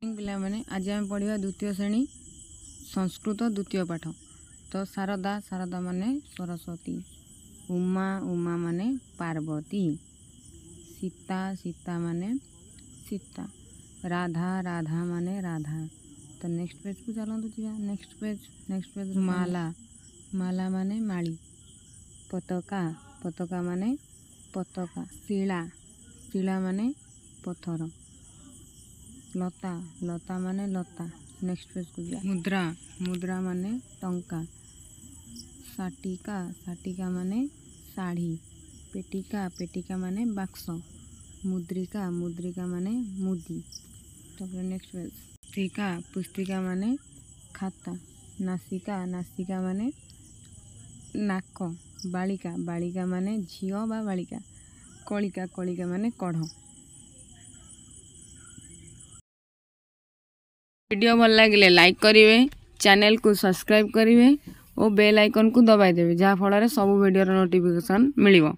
पिला माने आज आम पढ़ा द्वितीय श्रेणी संस्कृत द्वितीय पाठ। तो शारदा शारदा माने सरस्वती, उमा उमा माने पार्वती, सीता सीता माने सीता, राधा राधा माने राधा। तो नेक्स्ट पेज को चलते जा। नेक्स्ट पेज माला माला माने माली, पताका पताका माने पताका, शिला शिला माने पत्थर, लता लता माने लता। नेक्स्ट पेज को जा। मुद्रा मुद्रा माने टंका, साटिका साटिका माने साड़ी, पेटिका पेटिका माने बाक्स, मुद्रिका मुद्रिका माने मुदी। तो नेक्स्ट पेज। पुस्तिका पुस्तिका माने खाता, नासिका नासिका माने नाक, बालिका बालिका माने झियो बा बालिका, कलिका कलिका माने कढ़। वीडियो भल लगे लाइक करेंगे, चैनल को सब्सक्राइब करेंगे और बेल आइकन को दबाई देवे, जहाँ फल सब वीडियो नोटिफिकेशन मिलिबो।